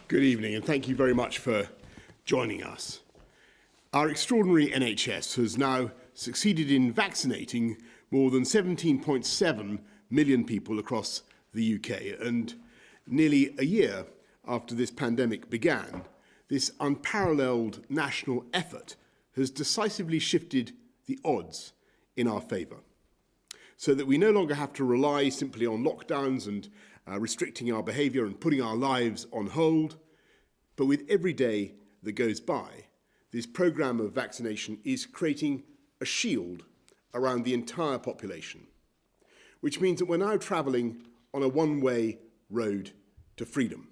Good evening, and thank you very much for joining us. Our extraordinary NHS has now succeeded in vaccinating more than 17.7 million people across the UK, and nearly a year after this pandemic began, this unparalleled national effort has decisively shifted the odds in our favour, so that we no longer have to rely simply on lockdowns and restricting our behaviour and putting our lives on hold. But with every day that goes by, this programme of vaccination is creating a shield around the entire population, which means that we're now travelling on a one-way road to freedom.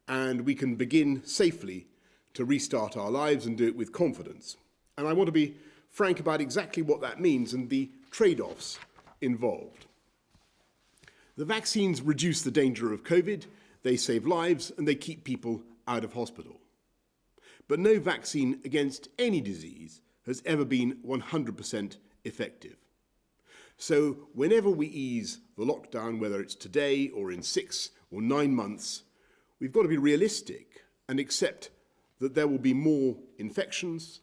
And we can begin safely to restart our lives and do it with confidence. And I want to be frank about exactly what that means and the trade-offs involved. The vaccines reduce the danger of COVID, they save lives, and they keep people out of hospital. But no vaccine against any disease has ever been 100% effective. So whenever we ease the lockdown, whether it's today or in 6 or 9 months, we've got to be realistic and accept that there will be more infections,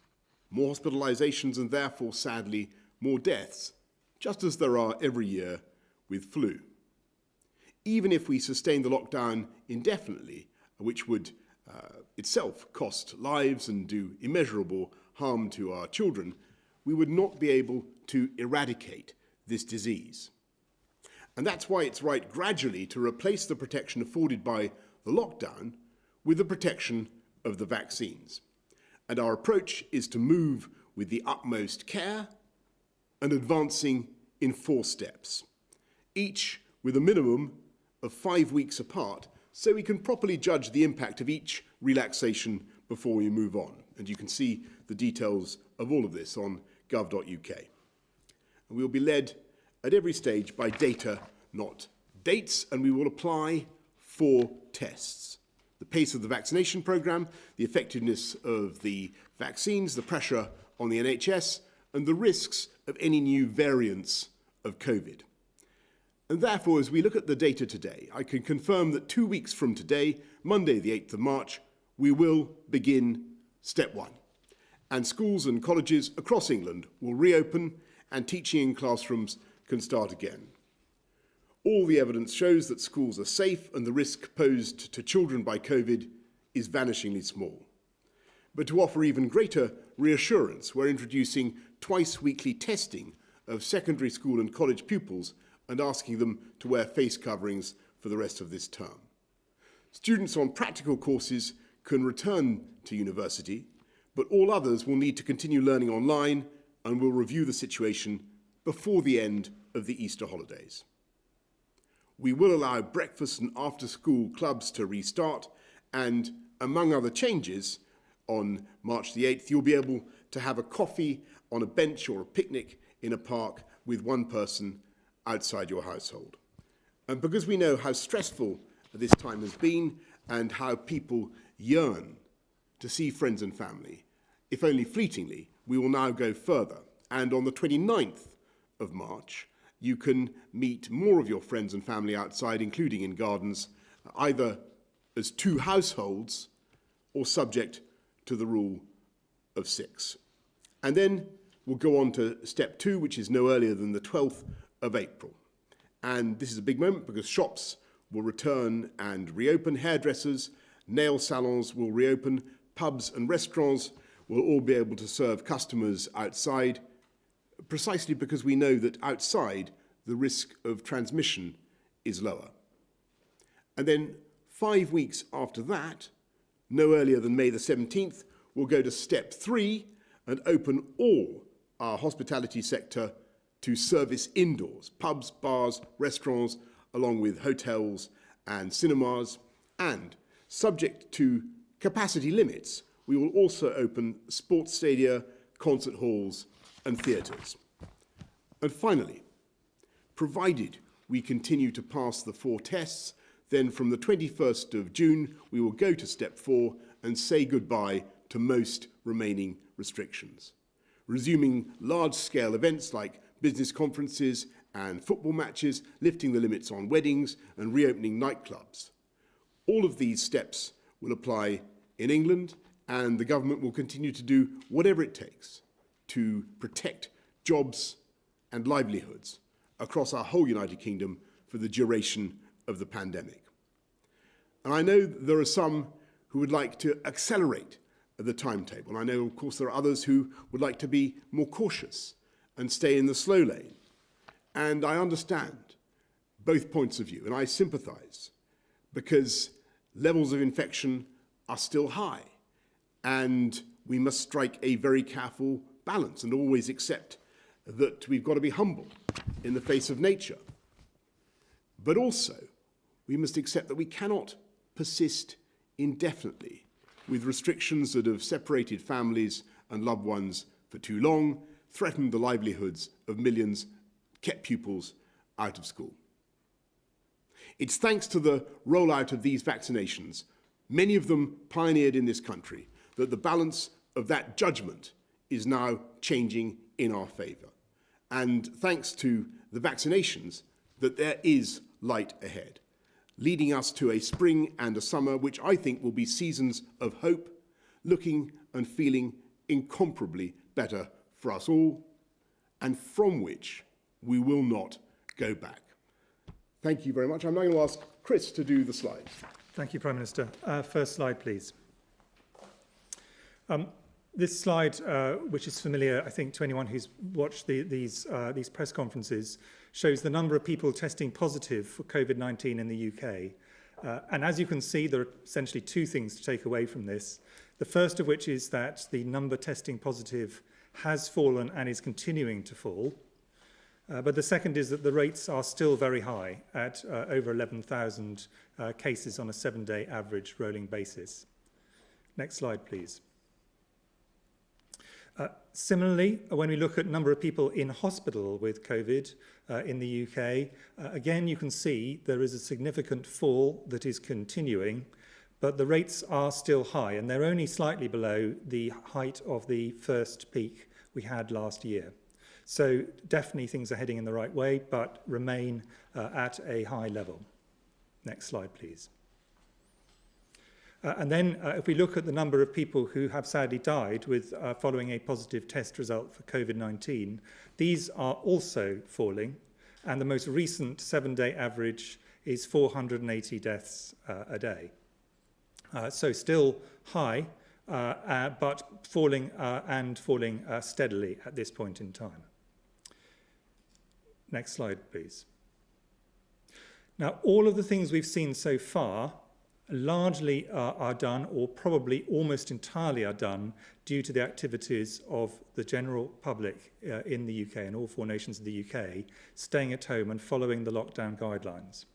more hospitalizations, and therefore, sadly, more deaths, just as there are every year with flu. Even if we sustain the lockdown indefinitely, which would itself cost lives and do immeasurable harm to our children, we would not be able to eradicate this disease. And that's why it's right gradually to replace the protection afforded by the lockdown with the protection of the vaccines. And our approach is to move with the utmost care and advancing in 4 steps, each with a minimum of 5 weeks apart, so we can properly judge the impact of each relaxation before we move on. And you can see the details of all of this on gov.uk. And we will be led at every stage by data, not dates, and we will apply 4 tests: the pace of the vaccination programme, the effectiveness of the vaccines, the pressure on the NHS, and the risks of any new variants of COVID. And therefore, as we look at the data today, I can confirm that 2 weeks from today, Monday the 8th of March, we will begin step 1. And schools and colleges across England will reopen and teaching in classrooms can start again. All the evidence shows that schools are safe and the risk posed to children by COVID is vanishingly small. But to offer even greater reassurance, we're introducing twice-weekly testing of secondary school and college pupils and asking them to wear face coverings for the rest of this term. Students on practical courses can return to university, but all others will need to continue learning online and will review the situation before the end of the Easter holidays. We will allow breakfast and after-school clubs to restart, and among other changes, on March the 8th, you'll be able to have a coffee on a bench or a picnic in a park with one person outside your household. And because we know how stressful this time has been and how people yearn to see friends and family, if only fleetingly, we will now go further. And on the 29th of March, you can meet more of your friends and family outside, including in gardens, either as 2 households or subject to the rule of 6. And then we'll go on to step 2, which is no earlier than the 12th of April. And this is a big moment because shops will return and reopen, hairdressers, nail salons will reopen, pubs and restaurants will all be able to serve customers outside, precisely because we know that outside the risk of transmission is lower. And then 5 weeks after that, no earlier than May the 17th, we'll go to step 3 and open all our hospitality sector to service indoors, pubs, bars, restaurants, along with hotels and cinemas. And subject to capacity limits, we will also open sports stadia, concert halls and theatres. And finally, provided we continue to pass the 4 tests, then from the 21st of June, we will go to step 4 and say goodbye to most remaining restrictions, resuming large-scale events like business conferences and football matches, lifting the limits on weddings and reopening nightclubs. All of these steps will apply in England, and the government will continue to do whatever it takes to protect jobs and livelihoods across our whole United Kingdom for the duration of the pandemic. And I know there are some who would like to accelerate the timetable. And I know, of course, there are others who would like to be more cautious and stay in the slow lane. And I understand both points of view, and I sympathise, because levels of infection are still high, and we must strike a very careful balance and always accept that we've got to be humble in the face of nature. But also, we must accept that we cannot persist indefinitely with restrictions that have separated families and loved ones for too long, threatened the livelihoods of millions, kept pupils out of school. It's thanks to the rollout of these vaccinations, many of them pioneered in this country, that the balance of that judgment is now changing in our favour. And thanks to the vaccinations, that there is light ahead, leading us to a spring and a summer which I think will be seasons of hope, looking and feeling incomparably better for us all, and from which we will not go back. Thank you very much. I'm now going to ask Chris to do the slides. Thank you, Prime Minister. First slide, please. This slide, which is familiar, I think, to anyone who's watched these press conferences, shows the number of people testing positive for COVID-19 in the UK. And as you can see, there are essentially two things to take away from this. The first of which is that the number testing positive has fallen and is continuing to fall. But the second is that the rates are still very high at over 11,000 cases on a 7-day average rolling basis. Next slide, please. Similarly, when we look at number of people in hospital with COVID in the UK, again, you can see there is a significant fall that is continuing, but the rates are still high, and they're only slightly below the height of the first peak we had last year. So definitely things are heading in the right way, but remain at a high level. Next slide, please. And then if we look at the number of people who have sadly died with following a positive test result for COVID-19, these are also falling, and the most recent 7-day average is 480 deaths a day. So still high, but falling and falling steadily at this point in time. Next slide, please. Now, all of the things we've seen so far largely are done, or probably almost entirely are done, due to the activities of the general public in the UK and all 4 nations of the UK, staying at home and following the lockdown guidelines.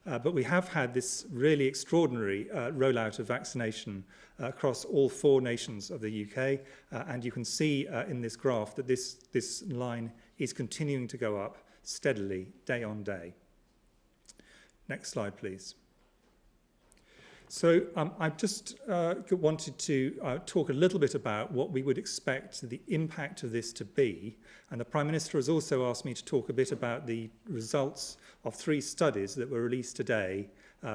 But we have had this really extraordinary rollout of vaccination across all 4 nations of the UK, and you can see in this graph that this line is continuing to go up steadily, day on day. Next slide, please. So I just wanted to talk a little bit about what we would expect the impact of this to be. And the Prime Minister has also asked me to talk a bit about the results of 3 studies that were released today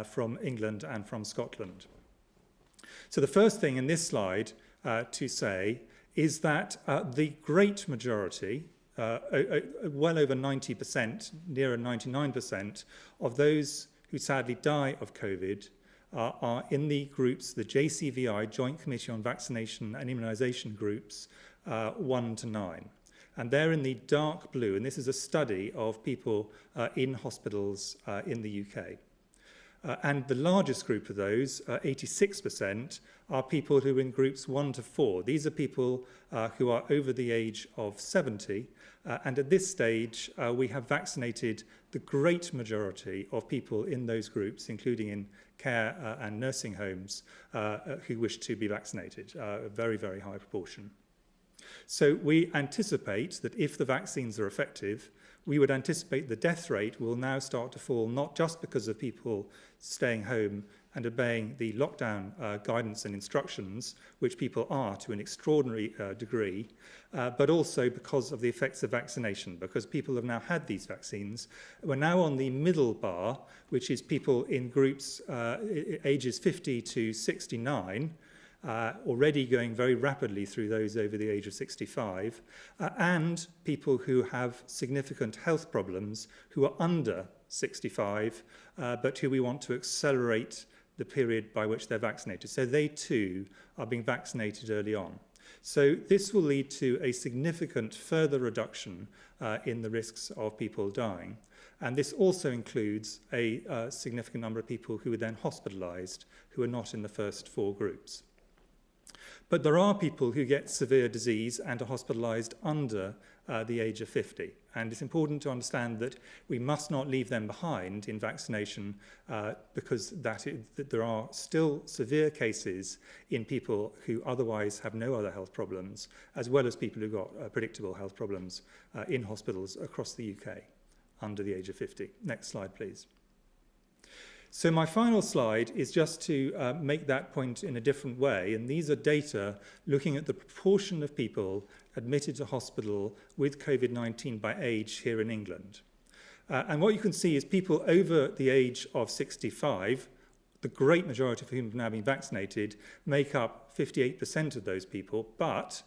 from England and from Scotland. So the first thing in this slide to say is that the great majority, well over 90%, nearer 99% of those who sadly die of COVID are in the groups, the JCVI, Joint Committee on Vaccination and Immunisation groups, 1 to 9. And they're in the dark blue, and this is a study of people in hospitals in the UK. And the largest group of those, 86%, are people who are in groups 1 to 4. These are people who are over the age of 70, and at this stage we have vaccinated the great majority of people in those groups, including in care and nursing homes, who wish to be vaccinated, a very, very high proportion. So we anticipate that if the vaccines are effective, we would anticipate the death rate will now start to fall, not just because of people staying home and obeying the lockdown guidance and instructions, which people are to an extraordinary degree, but also because of the effects of vaccination, because people have now had these vaccines. We're now on the middle bar, which is people in groups ages 50 to 69, already going very rapidly through those over the age of 65, and people who have significant health problems who are under 65, but who we want to accelerate the period by which they're vaccinated. So they too are being vaccinated early on. So this will lead to a significant further reduction in the risks of people dying. And this also includes a significant number of people who are then hospitalized, who are not in the first 4 groups. But there are people who get severe disease and are hospitalized under the age of 50. And it's important to understand that we must not leave them behind in vaccination because there are still severe cases in people who otherwise have no other health problems, as well as people who've got predictable health problems in hospitals across the UK under the age of 50. Next slide, please. So my final slide is just to make that point in a different way, and these are data looking at the proportion of people admitted to hospital with COVID-19 by age here in England. And what you can see is people over the age of 65, the great majority of whom have now been vaccinated, make up 58% of those people, but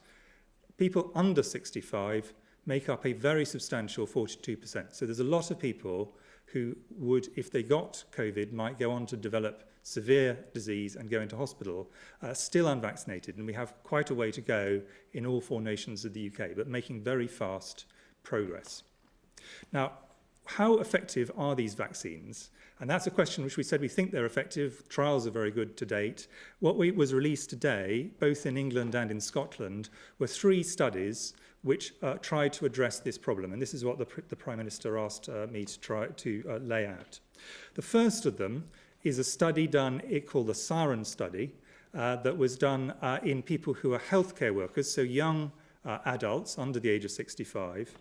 people under 65 make up a very substantial 42%. So there's a lot of people who would, if they got COVID, might go on to develop severe disease and go into hospital, still unvaccinated. And we have quite a way to go in all 4 nations of the UK, but making very fast progress. Now, how effective are these vaccines? And that's a question which we said we think they're effective. Trials are very good to date. What was released today, both in England and in Scotland, were 3 studies which tried to address this problem. And this is what the Prime Minister asked me to try to lay out. The first of them is a study done, called the Siren study, that was done in people who are healthcare workers, so young adults under the age of 65.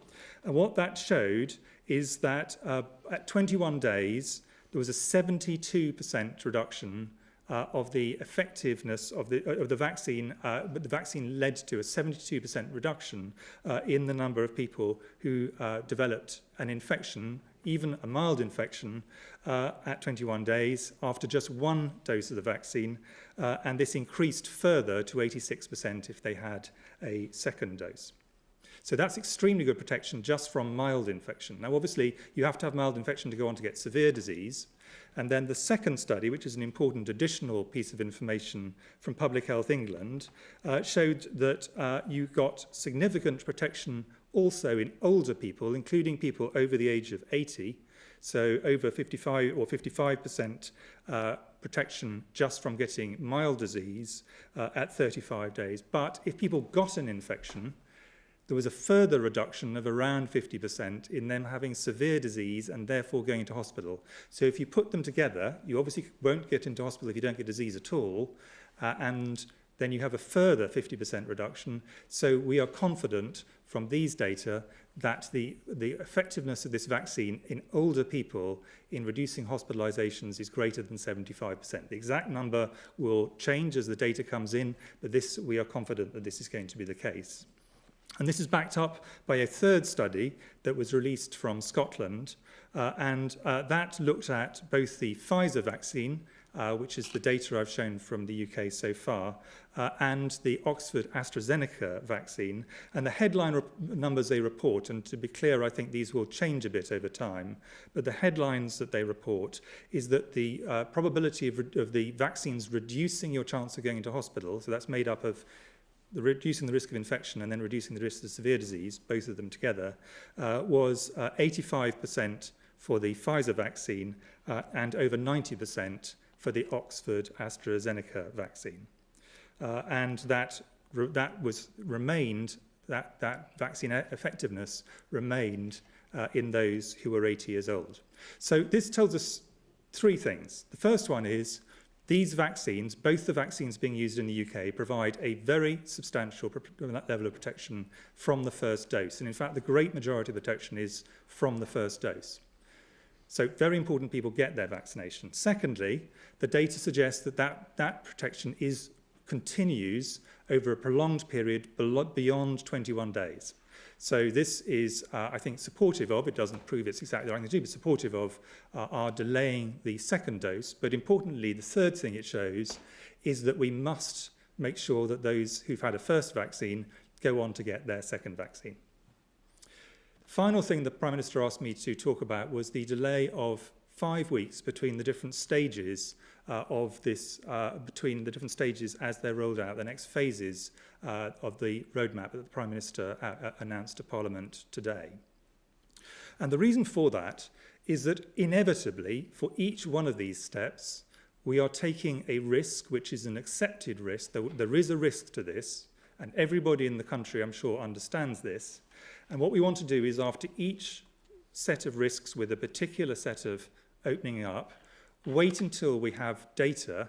And what that showed is that at 21 days, there was a 72% reduction of the effectiveness of the vaccine, but the vaccine led to a 72% reduction in the number of people who developed an infection, even a mild infection, at 21 days after just 1 dose of the vaccine, and this increased further to 86% if they had a second dose. So that's extremely good protection just from mild infection. Now, obviously, you have to have mild infection to go on to get severe disease. And then the second study, which is an important additional piece of information from Public Health England, showed that you got significant protection also in older people, including people over the age of 80, so over 55 or 55% protection just from getting mild disease at 35 days. But if people got an infection, there was a further reduction of around 50% in them having severe disease and therefore going into hospital. So if you put them together, you obviously won't get into hospital if you don't get disease at all, and then you have a further 50% reduction. So we are confident from these data that the effectiveness of this vaccine in older people in reducing hospitalizations is greater than 75%. The exact number will change as the data comes in, but we are confident that this is going to be the case. And this is backed up by a 3rd study that was released from Scotland, and that looked at both the Pfizer vaccine, which is the data I've shown from the UK so far, and the Oxford AstraZeneca vaccine. And the headline numbers they report, and to be clear, I think these will change a bit over time, but the headlines that they report is that the probability of the vaccines reducing your chance of going into hospital, so that's made up of reducing the risk of infection and then reducing the risk of severe disease, both of them together, was 85% for the Pfizer vaccine and over 90% for the Oxford AstraZeneca vaccine. And that vaccine effectiveness remained in those who were 80 years old. So this tells us 3 things. The first one is These vaccines, both the vaccines being used in the UK, provide a very substantial level of protection from the first dose. And in fact, the great majority of the protection is from the first dose. So very important people get their vaccination. Secondly, the data suggests that that protection continues over a prolonged period beyond 21 days. So this is, I think, supportive of, it doesn't prove it's exactly the right thing to do, but supportive of our delaying the second dose. But importantly, the third thing it shows is that we must make sure that those who've had a first vaccine go on to get their second vaccine. Final thing the Prime Minister asked me to talk about was the delay of 5 weeks between the different stages between the different stages as they're rolled out, the next phases of the roadmap that the Prime Minister announced to Parliament today. And the reason for that is that inevitably, for each one of these steps, we are taking a risk, which is an accepted risk. There is a risk to this, and everybody in the country, I'm sure, understands this. And what we want to do is, after each set of risks with a particular set of opening up, wait until we have data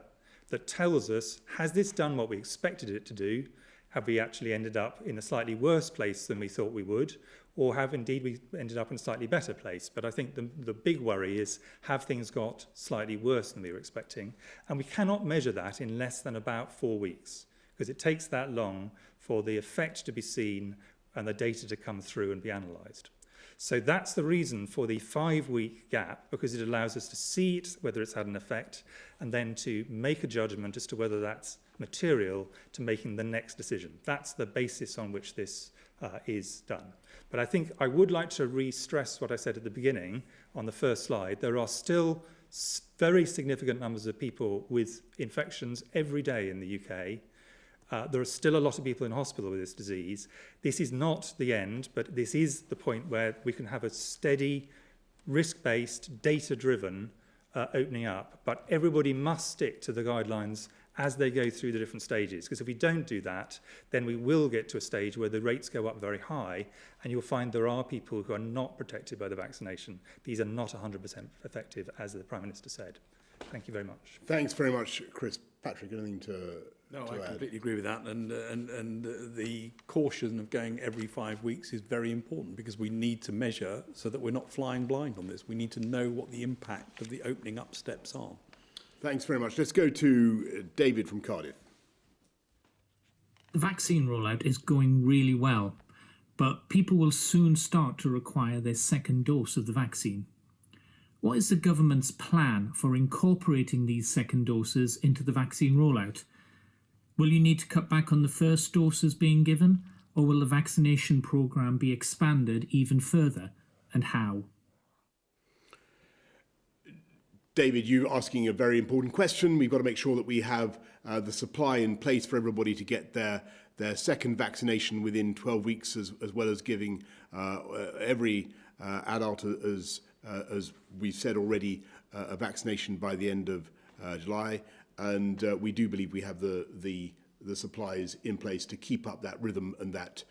that tells us, has this done what we expected it to do? Have we actually ended up in a slightly worse place than we thought we would? Or have indeed we ended up in a slightly better place? But I think the big worry is, have things got slightly worse than we were expecting? And we cannot measure that in less than about 4 weeks, because it takes that long for the effect to be seen and the data to come through and be analysed. So that's the reason for the 5-week gap, because it allows us to see it, whether it's had an effect, and then to make a judgment as to whether that's material to making the next decision. That's the basis on which this is done. But I think I would like to re-stress what I said at the beginning on the first slide. There are still very significant numbers of people with infections every day in the UK. There are still a lot of people in hospital with this disease. This is not the end, but this is the point where we can have a steady, risk-based, data-driven opening up. But everybody must stick to the guidelines as they go through the different stages. Because if we don't do that, then we will get to a stage where the rates go up very high, and you'll find there are people who are not protected by the vaccination. These are not 100% effective, as the Prime Minister said. Thank you very much. Thanks very much, Chris. Patrick, anything to No, to I add? completely agree with that, and the caution of going every 5 weeks is very important, because we need to measure so that we're not flying blind on this. We need to know what the impact of the opening up steps are. Thanks very much. Let's go to David from Cardiff. The vaccine rollout is going really well, but people will soon start to require their second dose of the vaccine. What is the government's plan for incorporating these second doses into the vaccine rollout? Will you need to cut back on the first doses being given, or will the vaccination programme be expanded even further, and how? David, you're asking a very important question. We've got to make sure that we have the supply in place for everybody to get their second vaccination within 12 weeks, as well as giving every adult, as we've said already, a vaccination by the end of July. And we do believe we have the supplies in place to keep up that rhythm and that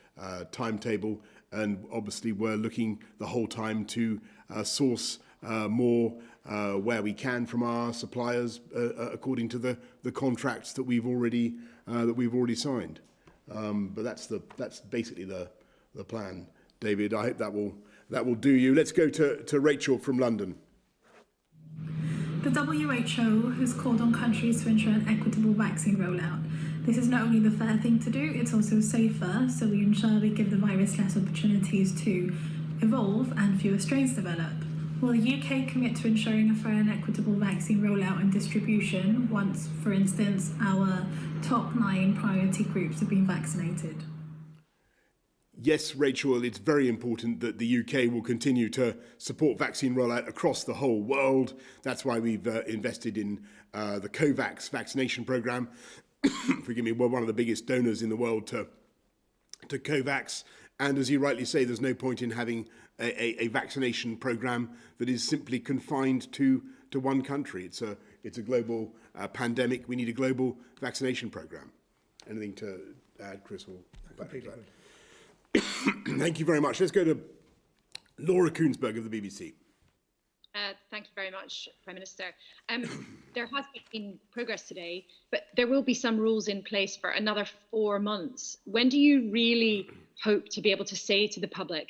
timetable. And obviously we're looking the whole time to source more where we can from our suppliers, according to the contracts that we've already signed. But that's basically the plan, David. I hope that will do you. Let's go to Rachel from London. The WHO has called on countries to ensure an equitable vaccine rollout. This is not only the fair thing to do, it's also safer, so we ensure we give the virus less opportunities to evolve and fewer strains develop. Will the UK commit to ensuring a fair and equitable vaccine rollout and distribution once, for instance, our top 9 priority groups have been vaccinated? Yes, Rachel, it's very important that the UK will continue to support vaccine rollout across the whole world. That's why we've invested in the COVAX vaccination programme. Forgive me, we're one of the biggest donors in the world to COVAX. And as you rightly say, there's no point in having a vaccination programme that is simply confined to one country. It's a global pandemic. We need a global vaccination programme. Anything to add, Chris? Or Completely. Thank you very much. Let's go to Laura Koonsberg of the BBC. Thank you very much, Prime Minister. There has been progress today, but there will be some rules in place for another 4 months. When do you really hope to be able to say to the public,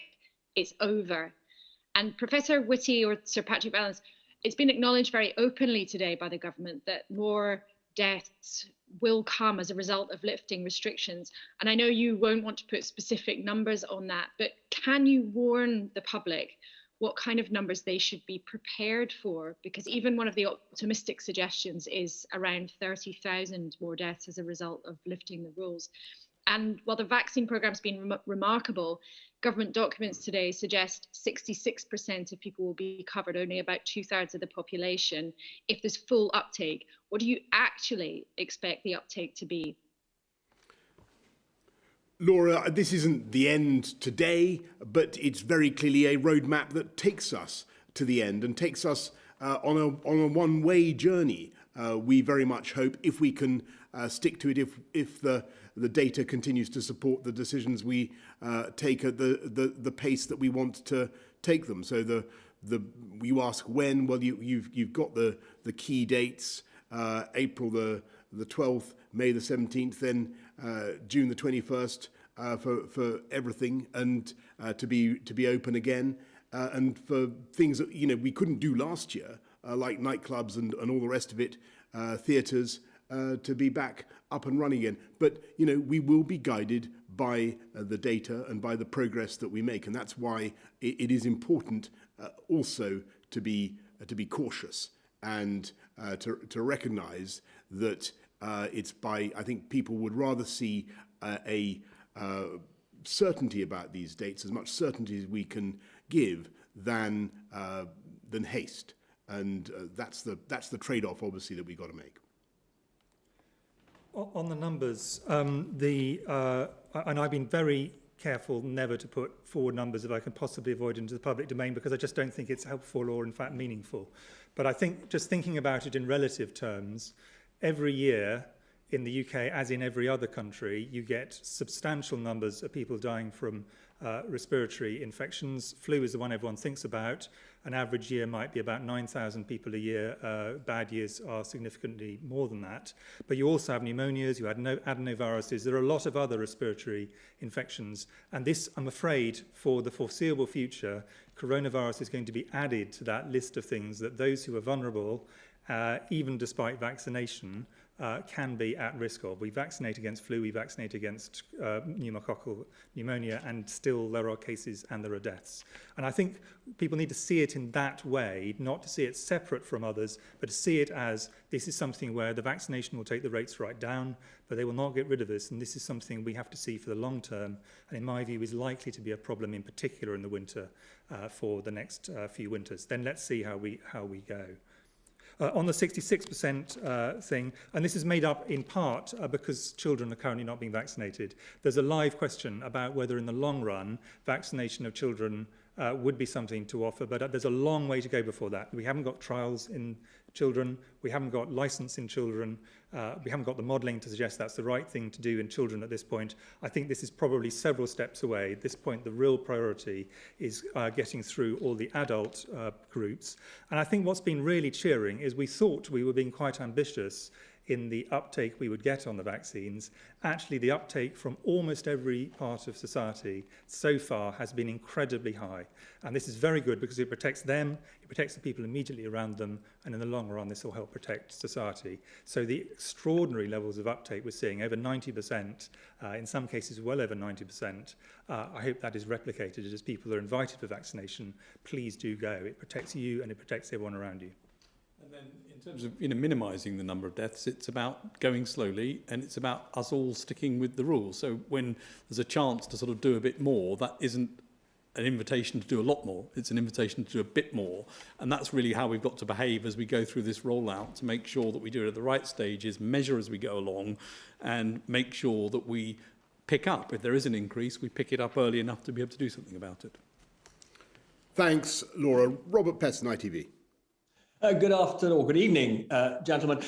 it's over? And Professor Whitty or Sir Patrick Vallance, it's been acknowledged very openly today by the government that more deaths will come as a result of lifting restrictions. And I know you won't want to put specific numbers on that, but can you warn the public what kind of numbers they should be prepared for? Because even one of the optimistic suggestions is around 30,000 more deaths as a result of lifting the rules. And while the vaccine program's been remarkable, government documents today suggest 66% of people will be covered, only about 2/3 of the population. If there's full uptake, what do you actually expect the uptake to be? Laura, this isn't the end today, but it's very clearly a roadmap that takes us to the end and takes us on a one-way journey. We very much hope, if we can stick to it, if the data continues to support the decisions we take at the pace that we want to take them. So you ask when? Well, you've got the key dates: April the 12th, May the 17th, then June the 21st for everything, and to be open again, and for things that we couldn't do last year, like nightclubs and all the rest of it, theatres, to be back up and running again. But we will be guided by the data and by the progress that we make, and that's why it is important also to be cautious and to recognise that it's by, I think people would rather see a certainty about these dates, as much certainty as we can give, than haste, and that's the trade-off, obviously, that we've got to make. On the numbers, and I've been very careful never to put forward numbers if I can possibly avoid into the public domain, because I just don't think it's helpful or in fact meaningful. But I think just thinking about it in relative terms, every year in the UK, as in every other country, you get substantial numbers of people dying from respiratory infections. Flu is the one everyone thinks about. An average year might be about 9,000 people a year. Bad years are significantly more than that. But you also have pneumonias, you have adenoviruses. There are a lot of other respiratory infections. And this, I'm afraid, for the foreseeable future, coronavirus is going to be added to that list of things that those who are vulnerable, even despite vaccination, can be at risk of. We vaccinate against flu, we vaccinate against pneumococcal pneumonia, and still there are cases and there are deaths. And I think people need to see it in that way, not to see it separate from others, but to see it as this is something where the vaccination will take the rates right down, but they will not get rid of us, and this is something we have to see for the long term, and in my view is likely to be a problem in particular in the winter for the next few winters. Then let's see how we go. On the 66% thing, and this is made up in part because children are currently not being vaccinated, there's a live question about whether in the long run vaccination of children would be something to offer, but there's a long way to go before that. We haven't got trials in children, we haven't got license in children, we haven't got the modelling to suggest that's the right thing to do in children at this point. I think this is probably several steps away. At this point, the real priority is getting through all the adult groups. And I think what's been really cheering is we thought we were being quite ambitious in the uptake we would get on the vaccines. Actually, the uptake from almost every part of society so far has been incredibly high. And this is very good because it protects them, it protects the people immediately around them, and in the long run, this will help protect society. So the extraordinary levels of uptake we're seeing, over 90%, in some cases well over 90%, I hope that is replicated as people are invited for vaccination. Please do go. It protects you and it protects everyone around you. And then in terms of minimising the number of deaths, it's about going slowly, and it's about us all sticking with the rules. So when there's a chance to sort of do a bit more, that isn't an invitation to do a lot more, it's an invitation to do a bit more. And that's really how we've got to behave as we go through this rollout, to make sure that we do it at the right stages, measure as we go along, and make sure that we pick up. If there is an increase, we pick it up early enough to be able to do something about it. Thanks, Laura. Robert Peston, ITV. Good afternoon, or good evening, gentlemen.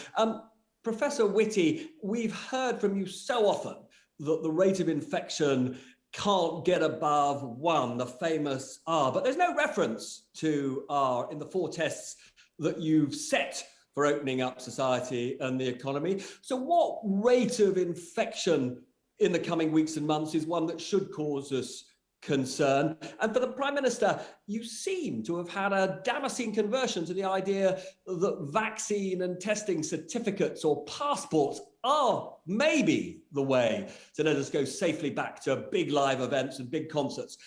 Professor Whitty, we've heard from you so often that the rate of infection can't get above 1, the famous R, but there's no reference to R in the 4 tests that you've set for opening up society and the economy. So what rate of infection in the coming weeks and months is one that should cause us concern? And for the Prime Minister, you seem to have had a Damascene conversion to the idea that vaccine and testing certificates or passports are maybe the way to let us go safely back to big live events and big concerts.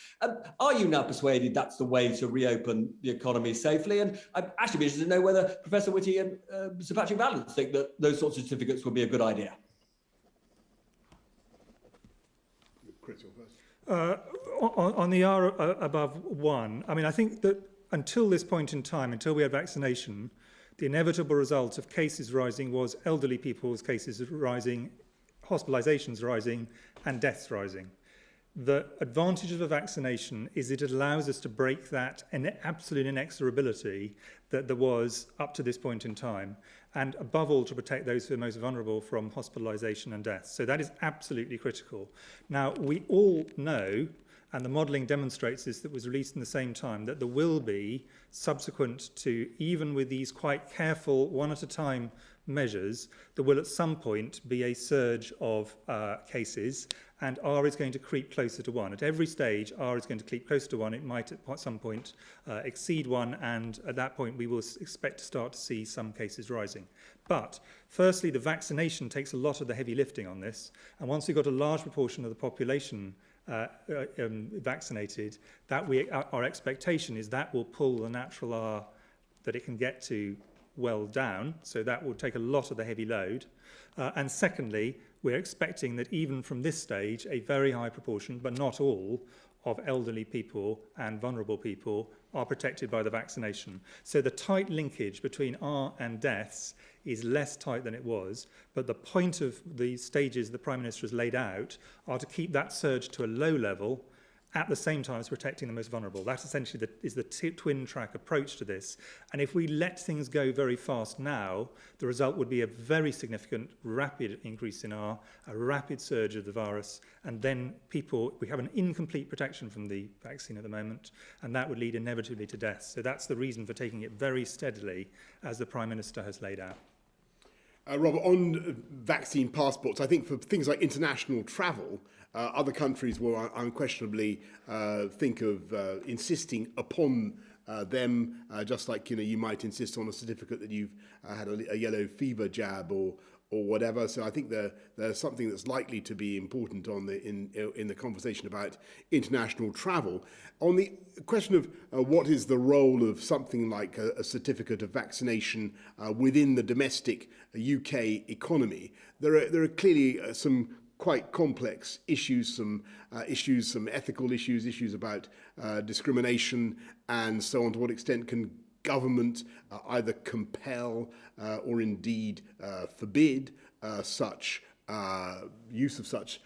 Are you now persuaded that's the way to reopen the economy safely? And I'd actually be interested to know whether Professor Whitty and Sir Patrick Vallance think that those sorts of certificates would be a good idea. Chris, you're first. On the R above 1, I mean, I think that until this point in time, until we had vaccination, the inevitable result of cases rising was elderly people's cases rising, hospitalizations rising, and deaths rising. The advantage of a vaccination is it allows us to break that absolute inexorability that there was up to this point in time, and above all to protect those who are most vulnerable from hospitalisation and death. So that is absolutely critical. Now, we all know, and the modelling demonstrates this, that was released in the same time, that there will be, subsequent to, even with these quite careful one-at-a-time measures, there will at some point be a surge of cases, and R is going to creep closer to 1. At every stage, R is going to creep closer to 1. It might at some point exceed 1, and at that point we will expect to start to see some cases rising. But firstly, the vaccination takes a lot of the heavy lifting on this, and once we've got a large proportion of the population vaccinated, our expectation is that will pull the natural R that it can get to well down, so that will take a lot of the heavy load. And secondly, we're expecting that even from this stage, a very high proportion, but not all, of elderly people and vulnerable people are protected by the vaccination. So the tight linkage between R and deaths is less tight than it was, but the point of the stages the Prime Minister has laid out are to keep that surge to a low level at the same time as protecting the most vulnerable. That essentially is the twin track approach to this. And if we let things go very fast now, the result would be a very significant, rapid increase in R, a rapid surge of the virus, and then we have an incomplete protection from the vaccine at the moment, and that would lead inevitably to death. So that's the reason for taking it very steadily, as the Prime Minister has laid out. Robert, on vaccine passports, I think for things like international travel, other countries will unquestionably think of insisting upon them, just like you might insist on a certificate that you've had a yellow fever jab or whatever. So I think there's something that's likely to be important in the conversation about international travel. On the question of what is the role of something like a certificate of vaccination within the domestic UK economy, there are clearly some quite complex issues, some ethical issues about discrimination and so on. To what extent can government either compel or indeed forbid such use of such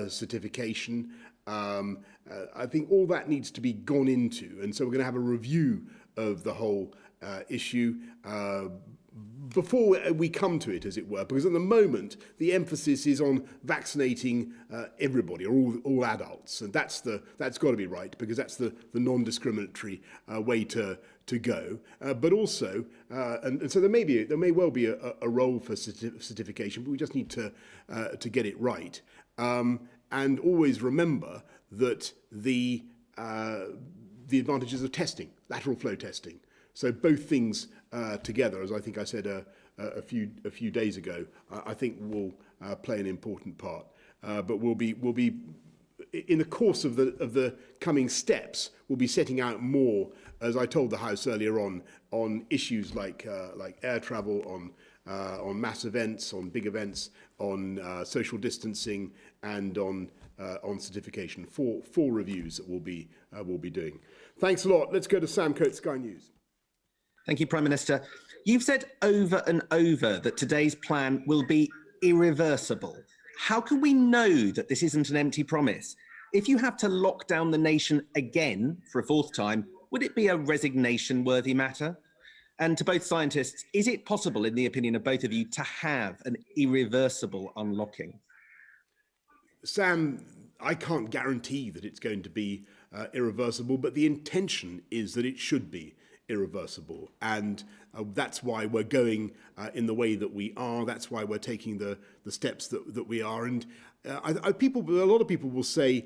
certification? I think all that needs to be gone into, and so we're going to have a review of the whole issue before we come to it, as it were, because at the moment the emphasis is on vaccinating everybody, or all adults, and that's got to be right, because that's the non-discriminatory way to go. But also, and so there may well be a role for certification, but we just need to get it right, and always remember that the advantages of testing, lateral flow testing. So both things together, as I think I said a few days ago, I think will play an important part. But we'll be in the course of the coming steps, we'll be setting out more, as I told the House earlier on issues like air travel, on mass events, on big events, on social distancing, and on certification. Four reviews that we'll be doing. Thanks a lot. Let's go to Sam Coates, Sky News. Thank you, Prime Minister. You've said over and over that today's plan will be irreversible. How can we know that this isn't an empty promise? If you have to lock down the nation again for a fourth time, would it be a resignation-worthy matter? And to both scientists, is it possible, in the opinion of both of you, to have an irreversible unlocking? Sam, I can't guarantee that it's going to be irreversible, but the intention is that it should be irreversible. And that's why we're going in the way that we are. That's why we're taking the steps that we are. And a lot of people will say,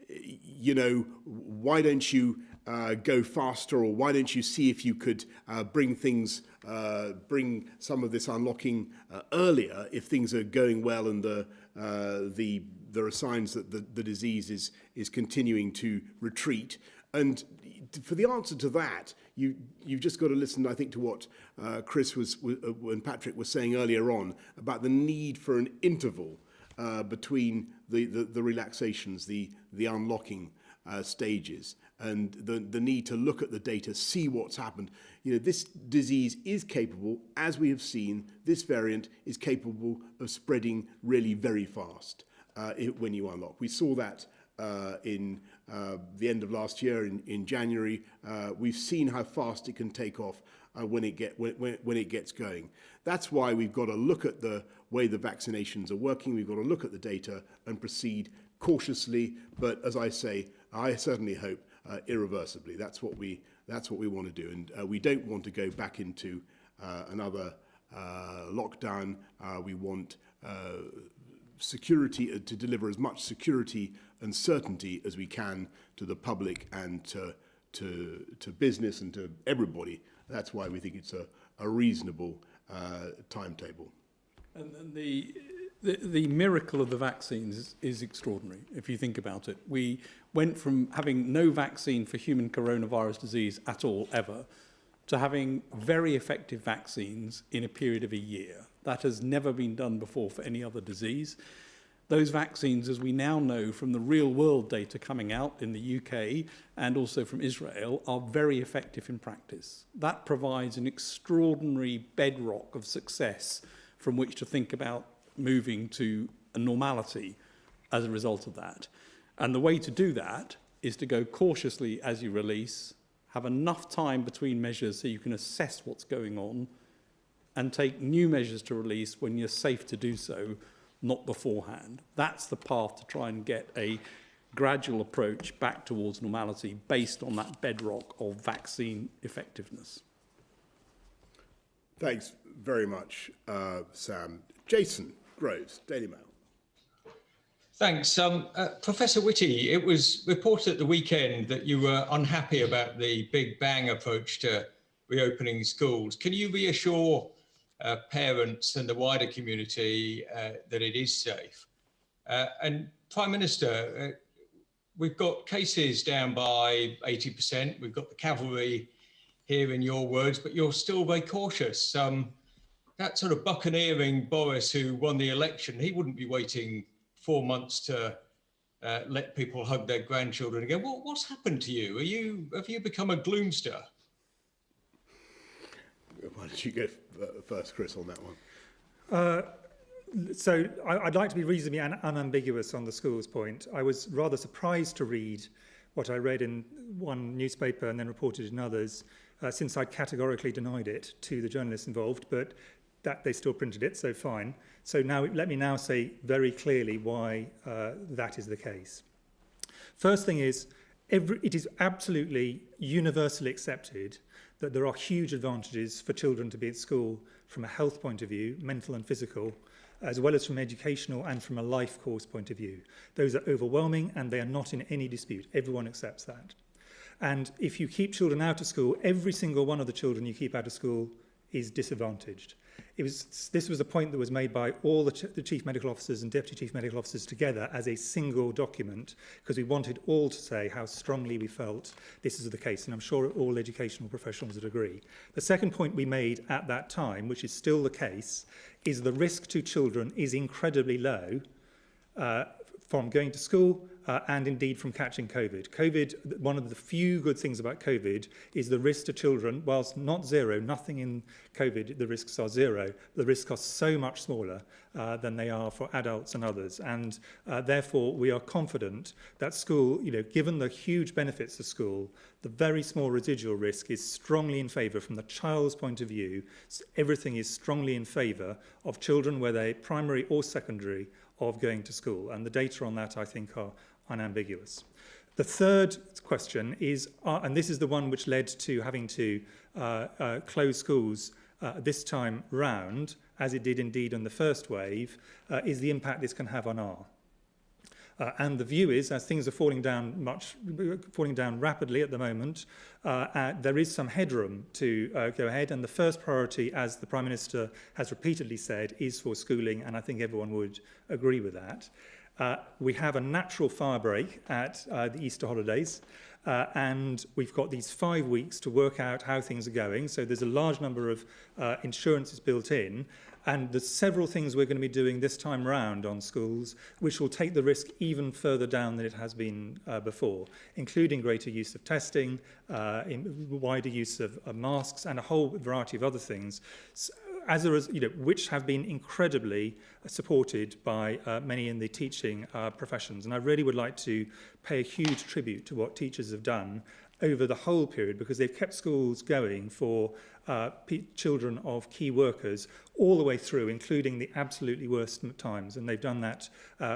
you know, why don't you go faster, or why don't you see if you could bring some of this unlocking earlier if things are going well and there are signs that the disease is continuing to retreat. And for the answer to that, you've just got to listen, I think, to what Chris and Patrick were saying earlier on about the need for an interval between the relaxations, the unlocking stages, and the need to look at the data, see what's happened. You know, this disease is capable, as we have seen, this variant is capable of spreading really very fast when you unlock. We saw that in the end of last year, in January. We've seen how fast it can take off when it gets going. That's why we've got to look at the way the vaccinations are working. We've got to look at the data and proceed cautiously, but as I say, I certainly hope irreversibly. That's what we want to do, and we don't want to go back into another lockdown. We want security, to deliver as much security and certainty as we can to the public and to business and to everybody. That's why we think it's a reasonable timetable. And the miracle of the vaccines is extraordinary, if you think about it. We went from having no vaccine for human coronavirus disease at all, ever, to having very effective vaccines in a period of a year. That has never been done before for any other disease. Those vaccines, as we now know from the real-world data coming out in the UK and also from Israel, are very effective in practice. That provides an extraordinary bedrock of success from which to think about moving to a normality as a result of that. And the way to do that is to go cautiously as you release, have enough time between measures so you can assess what's going on, and take new measures to release when you're safe to do so, not beforehand. That's the path to try and get a gradual approach back towards normality based on that bedrock of vaccine effectiveness. Thanks very much, Sam. Jason Groves, Daily Mail. Thanks. Professor Whitty, it was reported at the weekend that you were unhappy about the Big Bang approach to reopening schools. Can you reassure parents and the wider community that it is safe? And Prime Minister, we've got cases down by 80%. We've got the cavalry here in your words, but you're still very cautious. That sort of buccaneering Boris who won the election, he wouldn't be waiting 4 months to let people hug their grandchildren again. What's happened to you? Have you become a gloomster? Why don't you go first, Chris, on that one? So I'd like to be reasonably unambiguous on the schools point. I was rather surprised to read what I read in one newspaper and then reported in others, since I'd categorically denied it to the journalists involved, but that they still printed it, so fine. So now let me now say very clearly why that is the case. First thing is, it is absolutely universally accepted that there are huge advantages for children to be at school from a health point of view, mental and physical, as well as from educational and from a life course point of view. Those are overwhelming and they are not in any dispute. Everyone accepts that. And if you keep children out of school, every single one of the children you keep out of school is disadvantaged. This was a point that was made by all the chief medical officers and deputy chief medical officers together as a single document, because we wanted all to say how strongly we felt this is the case, and I'm sure all educational professionals would agree. The second point we made at that time, which is still the case, is the risk to children is incredibly low from going to school and indeed from catching COVID. COVID, one of the few good things about COVID is the risk to children, whilst not zero, nothing in COVID, the risks are zero. The risks are so much smaller than they are for adults and others. And therefore, we are confident that school, given the huge benefits of school, the very small residual risk is strongly in favour from the child's point of view. Everything is strongly in favour of children, whether primary or secondary, of going to school. And the data on that, I think, are unambiguous. The third question is, and this is the one which led to having to close schools this time round, as it did indeed in the first wave, is the impact this can have on R. And the view is, as things are falling down rapidly at the moment, there is some headroom to go ahead. And the first priority, as the Prime Minister has repeatedly said, is for schooling, and I think everyone would agree with that. We have a natural fire break at the Easter holidays, and we've got these 5 weeks to work out how things are going. So there's a large number of insurances built in. And there's several things we're going to be doing this time round on schools, which will take the risk even further down than it has been before, including greater use of testing, wider use of masks, and a whole variety of other things, which have been incredibly supported by many in the teaching professions. And I really would like to pay a huge tribute to what teachers have done over the whole period, because they've kept schools going for children of key workers all the way through, including the absolutely worst times. And they've done that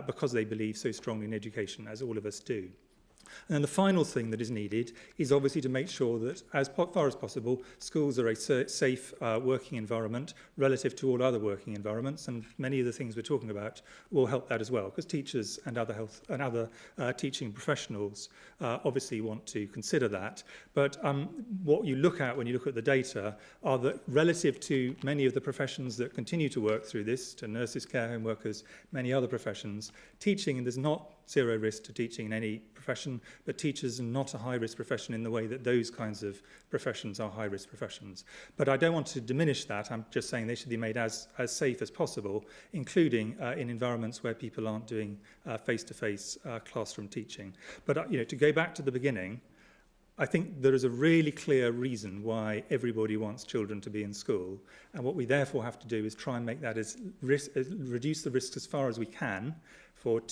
because they believe so strongly in education, as all of us do. And then the final thing that is needed is obviously to make sure that, as far as possible, schools are a safe working environment relative to all other working environments, and many of the things we're talking about will help that as well, because teachers and other teaching professionals obviously want to consider that. But what you look at when you look at the data are that relative to many of the professions that continue to work through this, to nurses, care home workers, many other professions, teaching, and there's not zero risk to teaching in any profession, but teachers are not a high-risk profession in the way that those kinds of professions are high-risk professions. But I don't want to diminish that. I'm just saying they should be made as safe as possible, including in environments where people aren't doing face-to-face classroom teaching. But to go back to the beginning, I think there is a really clear reason why everybody wants children to be in school. And what we therefore have to do is try and make that reduce the risk as far as we can for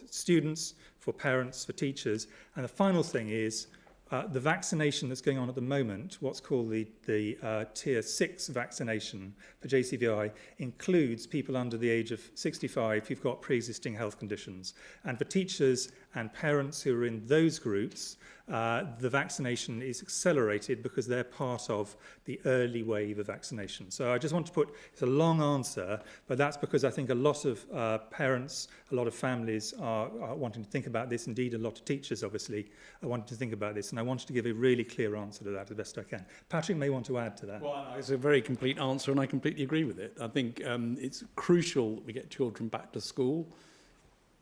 students, for parents, for teachers. And the final thing is the vaccination that's going on at the moment, what's called the Tier 6 vaccination for JCVI, includes people under the age of 65 who've got pre-existing health conditions. And for teachers and parents who are in those groups, the vaccination is accelerated because they're part of the early wave of vaccination. So I just want to put, it's a long answer, but that's because I think a lot of parents, a lot of families are wanting to think about this. Indeed, a lot of teachers, obviously, are wanting to think about this. And I wanted to give a really clear answer to that as best I can. Patrick may want to add to that. Well, it's a very complete answer, and I completely agree with it. I think it's crucial that we get children back to school.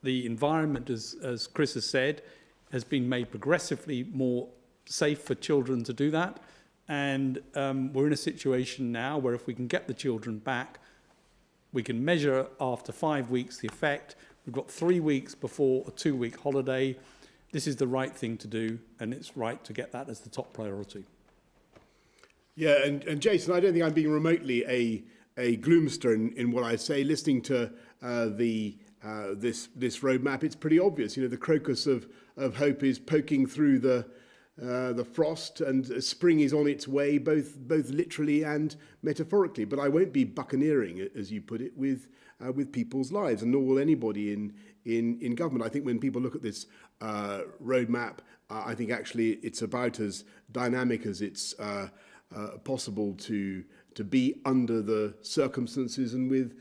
The environment, as Chris has said, has been made progressively more safe for children to do that. And we're in a situation now where if we can get the children back, we can measure after 5 weeks the effect. We've got 3 weeks before a 2-week holiday. This is the right thing to do, and it's right to get that as the top priority. Yeah, and Jason, I don't think I'm being remotely a gloomster in what I say. Listening to this roadmap, it's pretty obvious. The crocus of hope is poking through the frost, and spring is on its way, both literally and metaphorically. But I won't be buccaneering, as you put it, with people's lives, and nor will anybody in government. I think when people look at this roadmap, I think actually it's about as dynamic as it's possible to be under the circumstances and with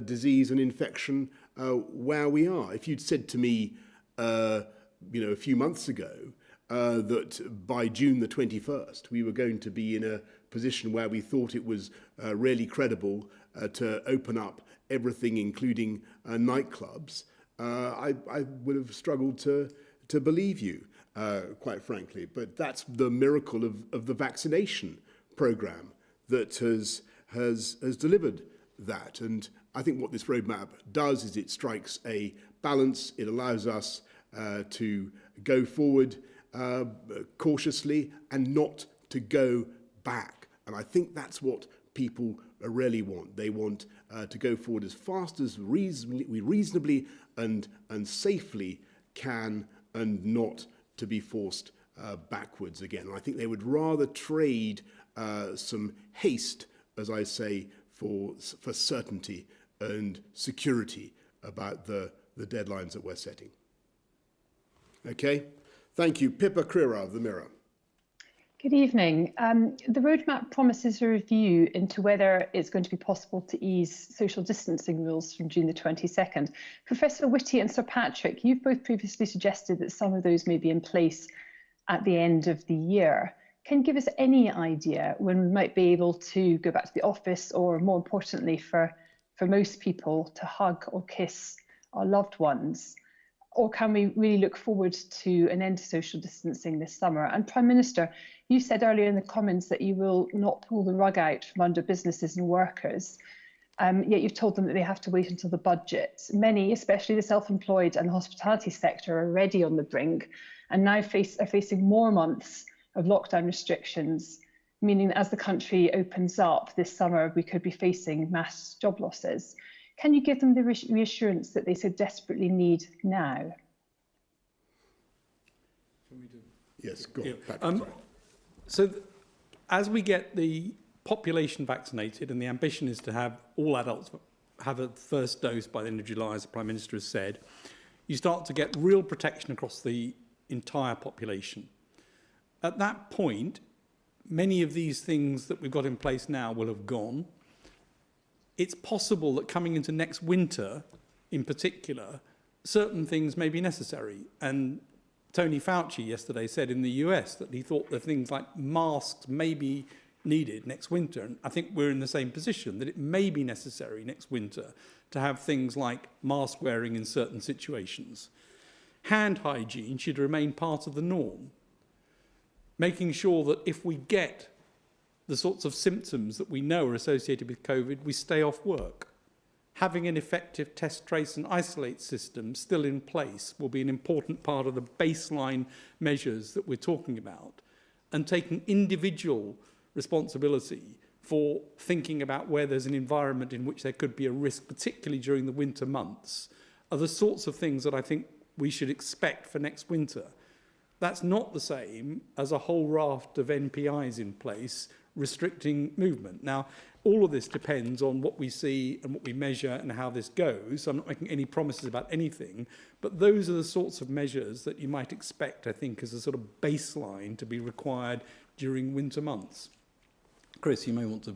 disease and infection where we are. If you'd said to me, a few months ago, that by June the 21st we were going to be in a position where we thought it was really credible to open up everything, including nightclubs, I would have struggled to believe you, quite frankly. But that's the miracle of the vaccination programme that has delivered that. And I think what this roadmap does is it strikes a balance. It allows us to go forward cautiously and not to go back. And I think that's what people really want. They want to go forward as fast as we reasonably and safely can, and not to be forced backwards again. And I think they would rather trade some haste, as I say, for certainty and security about the deadlines that we're setting. Okay, thank you. Pippa Crerar of the Mirror. Good evening. The roadmap promises a review into whether it's going to be possible to ease social distancing rules from June the 22nd. Professor Whitty and Sir Patrick, you've both previously suggested that some of those may be in place at the end of the year. Can you give us any idea when we might be able to go back to the office, or more importantly for most people, to hug or kiss our loved ones? Or can we really look forward to an end to social distancing this summer? And Prime Minister, you said earlier in the comments that you will not pull the rug out from under businesses and workers, yet you've told them that they have to wait until the budget. Many, especially the self-employed and the hospitality sector, are already on the brink and now are facing more months of lockdown restrictions, meaning that as the country opens up this summer, we could be facing mass job losses. Can you give them the reassurance that they so desperately need now? Yes, go on. Yeah. So as we get the population vaccinated, and the ambition is to have all adults have a first dose by the end of July, as the Prime Minister has said, you start to get real protection across the entire population. At that point, many of these things that we've got in place now will have gone. It's possible that coming into next winter, in particular, certain things may be necessary. And Tony Fauci yesterday said in the US that he thought that things like masks may be needed next winter. And I think we're in the same position, that it may be necessary next winter to have things like mask wearing in certain situations. Hand hygiene should remain part of the norm. Making sure that if we get the sorts of symptoms that we know are associated with COVID, we stay off work. Having an effective test, trace and isolate system still in place will be an important part of the baseline measures that we're talking about, and taking individual responsibility for thinking about where there's an environment in which there could be a risk, particularly during the winter months, are the sorts of things that I think we should expect for next winter. That's not the same as a whole raft of NPIs in place restricting movement. Now, all of this depends on what we see and what we measure and how this goes. So I'm not making any promises about anything, but those are the sorts of measures that you might expect, I think, as a sort of baseline to be required during winter months. Chris, you may want to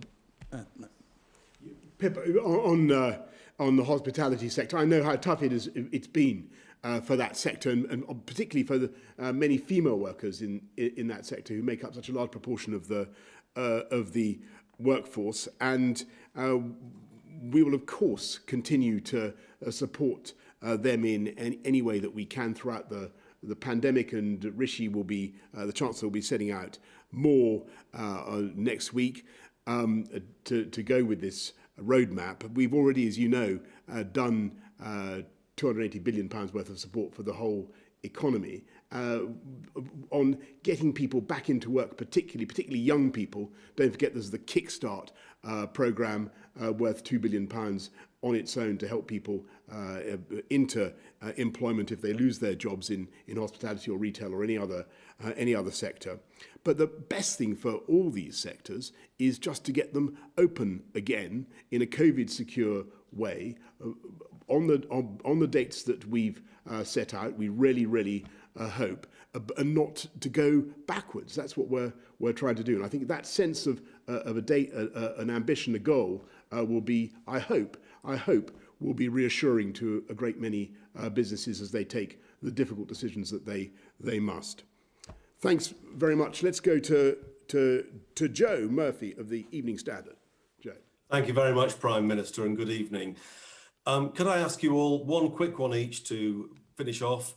add. No. Pippa, on the hospitality sector, I know how tough it's been for that sector, and particularly for the many female workers in that sector who make up such a large proportion of the workforce. And we will, of course, continue to support them in any way that we can throughout the pandemic. And Rishi will be, the Chancellor will be setting out more next week to go with this roadmap. We've already, as you know, done £280 billion worth of support for the whole economy on getting people back into work, particularly young people. Don't forget there's the Kickstart programme worth £2 billion on its own to help people into employment if they lose their jobs in hospitality or retail or any other sector. But the best thing for all these sectors is just to get them open again in a COVID-secure way on the dates that we've set out. We really hope, and not to go backwards. That's what we're trying to do. And I think that sense of a date, an ambition, a goal will be, I hope, will be reassuring to a great many businesses as they take the difficult decisions that they must. Thanks very much. Let's go to Joe Murphy of the Evening Standard. Joe. Thank you very much, Prime Minister, and good evening. Could I ask you all one quick one each to finish off?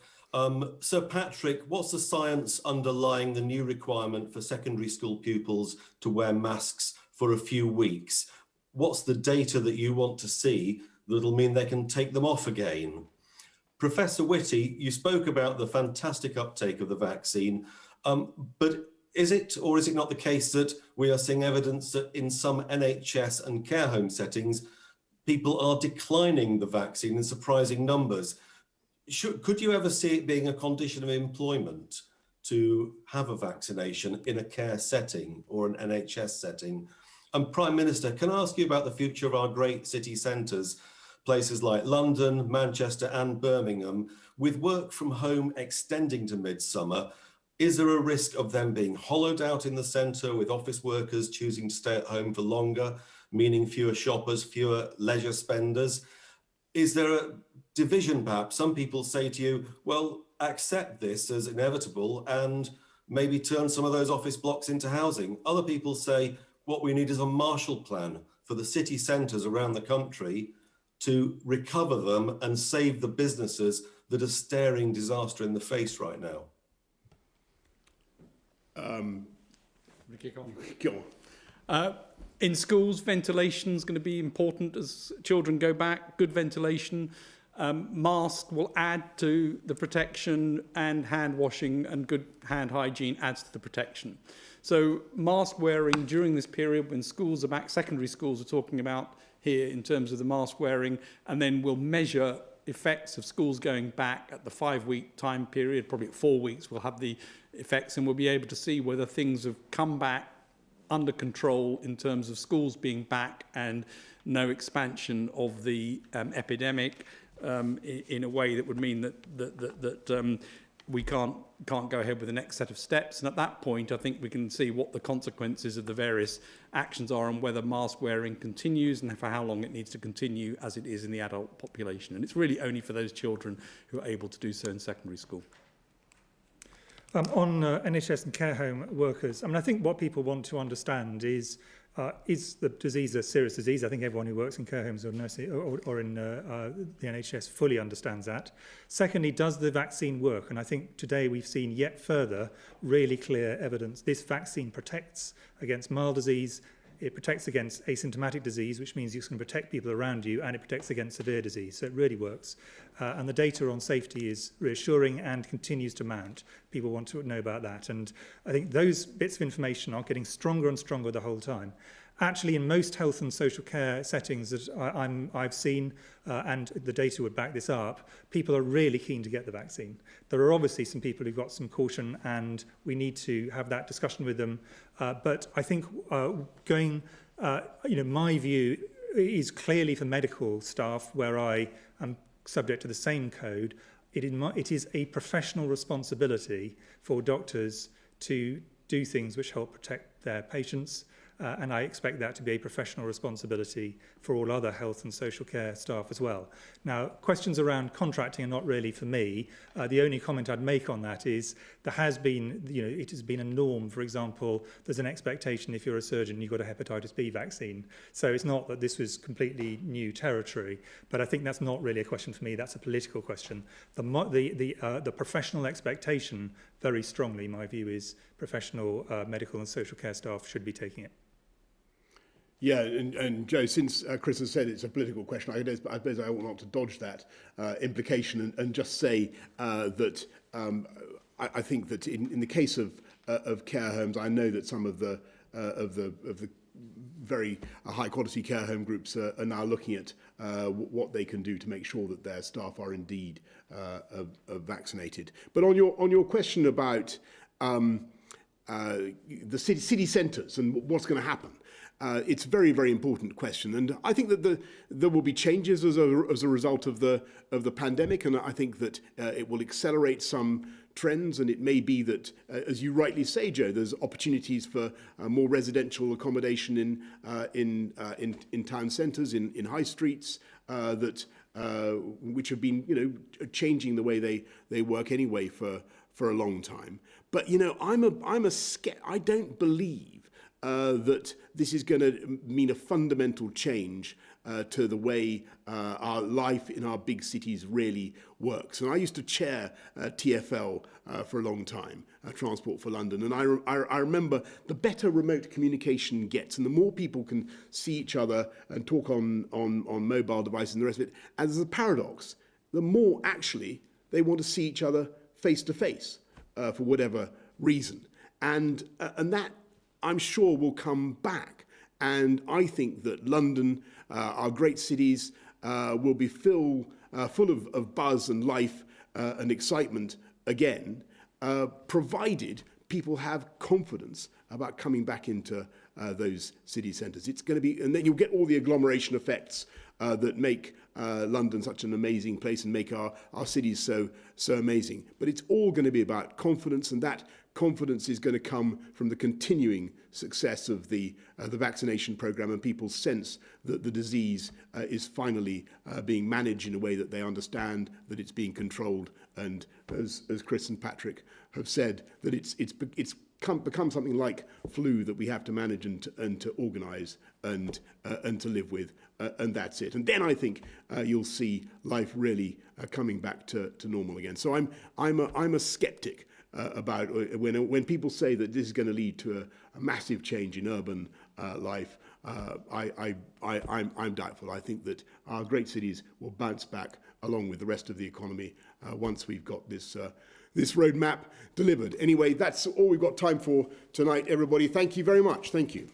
Sir Patrick, what's the science underlying the new requirement for secondary school pupils to wear masks for a few weeks? What's the data that you want to see that'll mean they can take them off again? Professor Whitty, you spoke about the fantastic uptake of the vaccine, but is it or is it not the case that we are seeing evidence that in some NHS and care home settings, people are declining the vaccine in surprising numbers? Could you ever see it being a condition of employment to have a vaccination in a care setting or an NHS setting? And Prime Minister, can I ask you about the future of our great city centres, places like London, Manchester and Birmingham, with work from home extending to midsummer? Is there a risk of them being hollowed out in the centre with office workers choosing to stay at home for longer, meaning fewer shoppers, fewer leisure spenders? Is there a division perhaps? Some people say to you, well, accept this as inevitable and maybe turn some of those office blocks into housing. Other people say what we need is a Marshall Plan for the city centres around the country to recover them and save the businesses that are staring disaster in the face right now. In schools, ventilation is going to be important as children go back. Good ventilation. Masks will add to the protection, and hand washing and good hand hygiene adds to the protection. So mask wearing during this period when schools are back, secondary schools are talking about here in terms of the mask wearing, and then we'll measure effects of schools going back at the 5-week time period, probably at 4 weeks we'll have the effects, and we'll be able to see whether things have come back under control in terms of schools being back and no expansion of the epidemic in a way that would mean that we can't go ahead with the next set of steps. And at that point, I think we can see what the consequences of the various actions are and whether mask wearing continues and for how long it needs to continue as it is in the adult population. And it's really only for those children who are able to do so in secondary school. On NHS and care home workers, I mean, I think what people want to understand is the disease a serious disease? I think everyone who works in care homes or nursing or in the NHS fully understands that. Secondly, does the vaccine work? And I think today we've seen yet further really clear evidence. This vaccine protects against mild disease. It protects against asymptomatic disease, which means you can protect people around you, and it protects against severe disease. So it really works. And the data on safety is reassuring and continues to mount. People want to know about that. And I think those bits of information are getting stronger and stronger the whole time. Actually, in most health and social care settings that I've seen, and the data would back this up, people are really keen to get the vaccine. There are obviously some people who've got some caution, and we need to have that discussion with them. But I think my view is clearly for medical staff, where I am subject to the same code. It is a professional responsibility for doctors to do things which help protect their patients. And I expect that to be a professional responsibility for all other health and social care staff as well. Now, questions around contracting are not really for me. The only comment I'd make on that is there has been, it has been a norm. For example, there's an expectation if you're a surgeon, you've got a hepatitis B vaccine. So it's not that this was completely new territory, but I think that's not really a question for me. That's a political question. The professional expectation, very strongly, my view is professional medical and social care staff should be taking it. Yeah, and Joe, since Chris has said it's a political question, I suppose I ought not to dodge that implication and just say that I think that in the case of care homes, I know that some of the very high quality care home groups are now looking at what they can do to make sure that their staff are indeed vaccinated. But on your question about the city centres and what's going to happen, it's a very, very important question, and I think that there will be changes as a result of the pandemic, and I think that it will accelerate some trends, and it may be that, as you rightly say, Joe, there's opportunities for more residential accommodation in town centres, in high streets, which have been changing the way they work anyway for a long time. But I don't believe that this is going to mean a fundamental change to the way our life in our big cities really works. And I used to chair TfL for a long time, Transport for London. And I remember the better remote communication gets and the more people can see each other and talk on mobile devices and the rest of it. And there's a paradox. the more actually they want to see each other face to face for whatever reason. And that, I'm sure, will come back. And I think that London, our great cities, will be full of buzz and life and excitement again, provided people have confidence about coming back into those city centres. It's going to be, and then you'll get all the agglomeration effects that make London such an amazing place and make our cities so amazing. But it's all going to be about confidence, and that confidence is going to come from the continuing success of the vaccination programme and people's sense that the disease is finally being managed in a way that they understand, that it's being controlled, and as Chris and Patrick have said, that it's become something like flu that we have to manage and to organise and to live with, and that's it. And then I think you'll see life really coming back to normal again. So I'm a sceptic about when people say that this is going to lead to a massive change in urban life. I'm doubtful. I think that our great cities will bounce back along with the rest of the economy once we've got this roadmap delivered. Anyway, that's all we've got time for tonight, everybody. Thank you very much. Thank you.